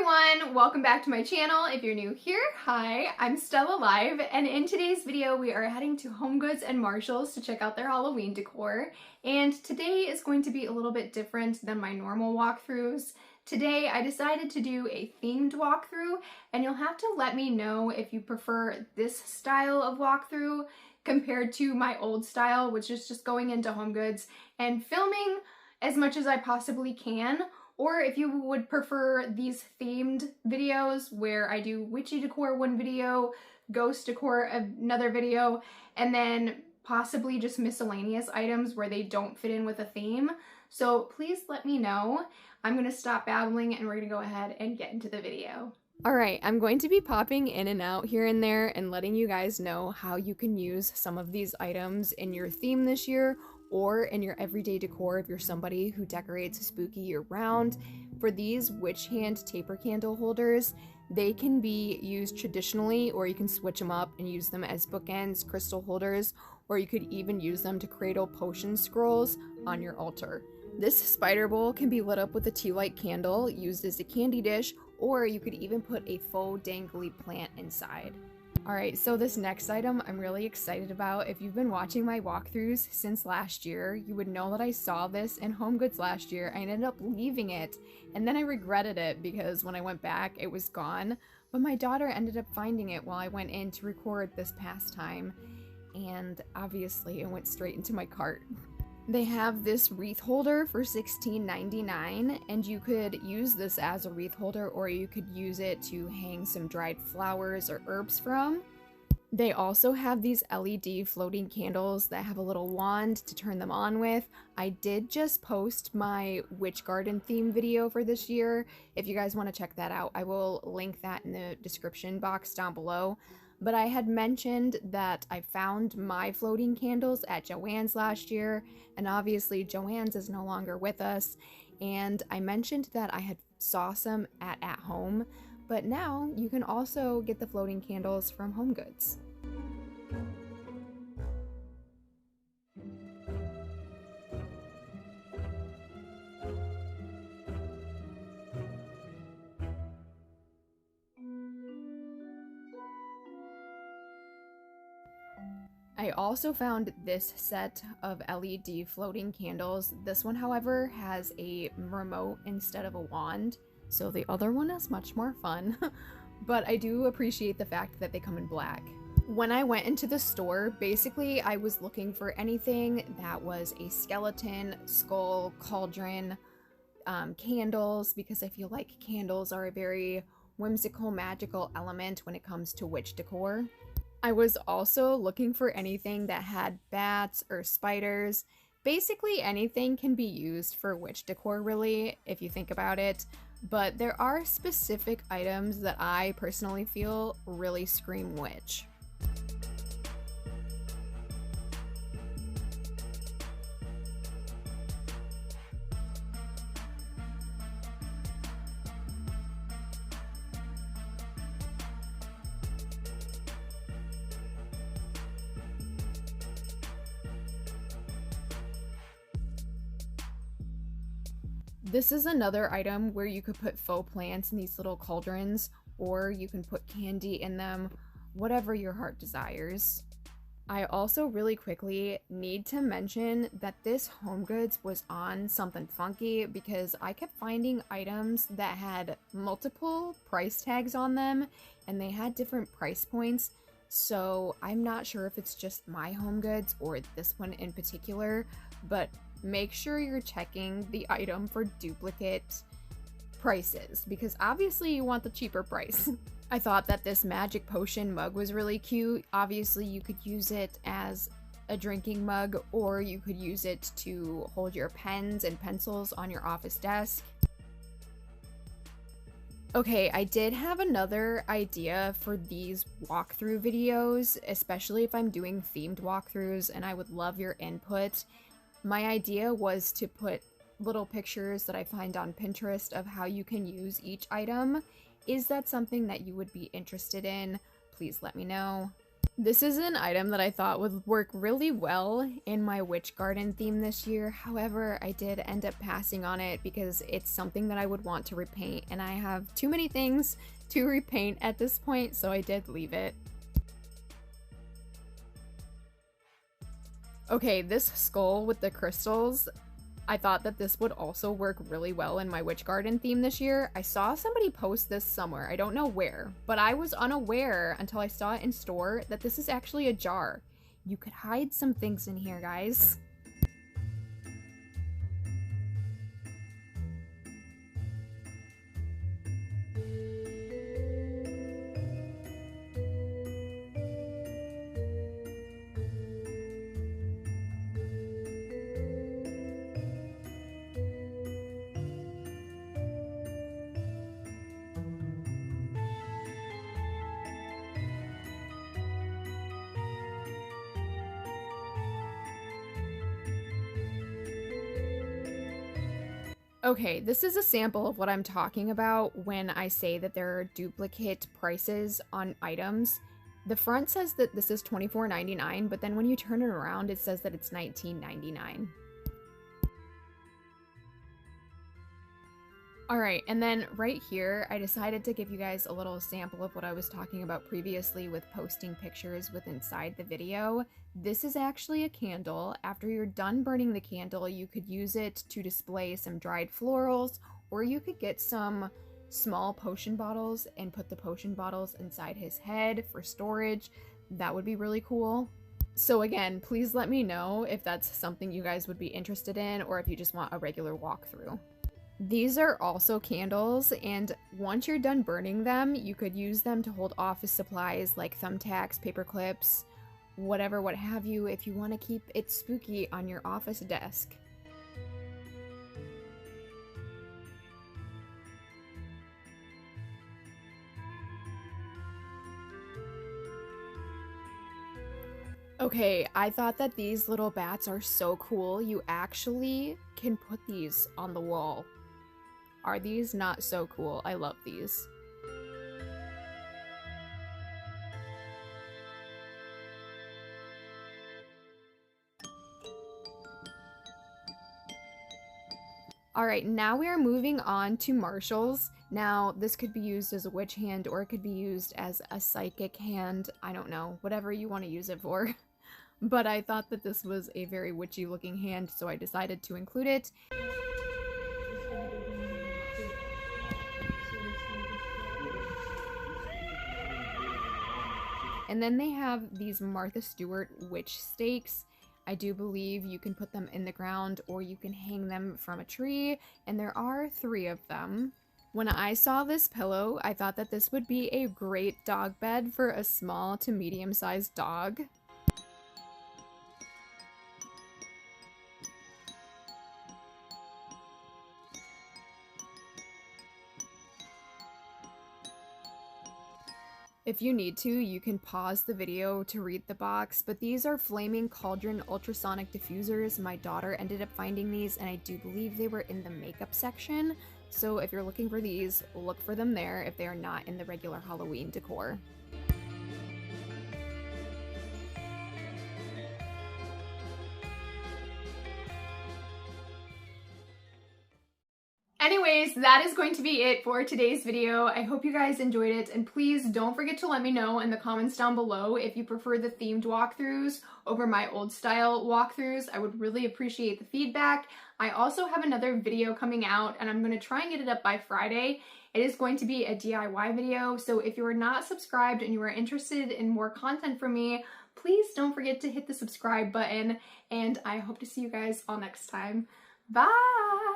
everyone, welcome back to my channel. If you're new here, hi, I'm Stella Live, and in today's video we are heading to HomeGoods and Marshalls to check out their Halloween decor. And today is going to be a little bit different than my normal walkthroughs. Today I decided to do a themed walkthrough, and you'll have to let me know if you prefer this style of walkthrough compared to my old style, which is just going into HomeGoods and filming as much as I possibly can, or if you would prefer these themed videos where I do witchy decor one video, ghost decor another video, and then possibly just miscellaneous items where they don't fit in with a theme. So please let me know. I'm gonna stop babbling and we're gonna go ahead and get into the video. Alright, I'm going to be popping in and out here and there and letting you guys know how you can use some of these items in your theme this year or in your everyday decor if you're somebody who decorates spooky year-round. For these witch hand taper candle holders, they can be used traditionally, or you can switch them up and use them as bookends, crystal holders, or you could even use them to cradle potion scrolls on your altar. This spider bowl can be lit up with a tea light candle used as a candy dish, or you could even put a faux dangly plant inside. Alright, so this next item I'm really excited about. If you've been watching my walkthroughs since last year, you would know that I saw this in HomeGoods last year. I ended up leaving it, and then I regretted it because when I went back it was gone. But my daughter ended up finding it while I went in to record this past time, and obviously it went straight into my cart. They have this wreath holder for $16.99, and you could use this as a wreath holder, or you could use it to hang some dried flowers or herbs from. They also have these LED floating candles that have a little wand to turn them on with. I did just post my witch garden theme video for this year. If you guys want to check that out, I will link that in the description box down below. But I had mentioned that I found my floating candles at Joann's last year, and obviously Joann's is no longer with us, and I mentioned that I had saw some at home, but now you can also get the floating candles from HomeGoods. I also found this set of LED floating candles. This one, however, has a remote instead of a wand, so the other one is much more fun. But I do appreciate the fact that they come in black. When I went into the store, basically I was looking for anything that was a skeleton, skull, cauldron, candles, because I feel like candles are a very whimsical, magical element when it comes to witch decor. I was also looking for anything that had bats or spiders. Basically anything can be used for witch decor, really, if you think about it. But there are specific items that I personally feel really scream witch. This is another item where you could put faux plants in these little cauldrons, or you can put candy in them, whatever your heart desires. I also really quickly need to mention that this HomeGoods was on something funky because I kept finding items that had multiple price tags on them and they had different price points. So I'm not sure if it's just my HomeGoods or this one in particular, but make sure you're checking the item for duplicate prices because obviously you want the cheaper price. I thought that this magic potion mug was really cute. Obviously you could use it as a drinking mug, or you could use it to hold your pens and pencils on your office desk. Okay, I did have another idea for these walkthrough videos, especially if I'm doing themed walkthroughs, and I would love your input. My idea was to put little pictures that I find on Pinterest of how you can use each item. Is that something that you would be interested in? Please let me know. This is an item that I thought would work really well in my witch garden theme this year. However, I did end up passing on it because it's something that I would want to repaint, and I have too many things to repaint at this point, so I did leave it. Okay, this skull with the crystals, I thought that this would also work really well in my witch garden theme this year. I saw somebody post this somewhere, I don't know where, but I was unaware until I saw it in store that this is actually a jar. You could hide some things in here, guys. Okay, this is a sample of what I'm talking about when I say that there are duplicate prices on items. The front says that this is $24.99, but then when you turn it around, it says that it's $19.99. Alright, and then right here, I decided to give you guys a little sample of what I was talking about previously with posting pictures with inside the video. This is actually a candle. After you're done burning the candle, you could use it to display some dried florals, or you could get some small potion bottles and put the potion bottles inside his head for storage. That would be really cool. So again, please let me know if that's something you guys would be interested in, or if you just want a regular walkthrough. These are also candles, and once you're done burning them, you could use them to hold office supplies like thumbtacks, paper clips, whatever, what have you, if you want to keep it spooky on your office desk. Okay, I thought that these little bats are so cool. You actually can put these on the wall. Are these not so cool? I love these. Alright, now we are moving on to marshals. Now, this could be used as a witch hand, or it could be used as a psychic hand. I don't know, whatever you want to use it for. But I thought that this was a very witchy looking hand, so I decided to include it. And then they have these Martha Stewart witch stakes. I do believe you can put them in the ground or you can hang them from a tree, and there are 3 of them. When I saw this pillow, I thought that this would be a great dog bed for a small to medium-sized dog. If you need to, you can pause the video to read the box, but these are flaming cauldron ultrasonic diffusers. My daughter ended up finding these, and I do believe they were in the makeup section, so if you're looking for these, look for them there if they are not in the regular Halloween decor. Anyways, that is going to be it for today's video. I hope you guys enjoyed it, and please don't forget to let me know in the comments down below if you prefer the themed walkthroughs over my old style walkthroughs. I would really appreciate the feedback. I also have another video coming out, and I'm going to try and get it up by Friday. It is going to be a DIY video, so if you are not subscribed and you are interested in more content from me, please don't forget to hit the subscribe button, and I hope to see you guys all next time. Bye!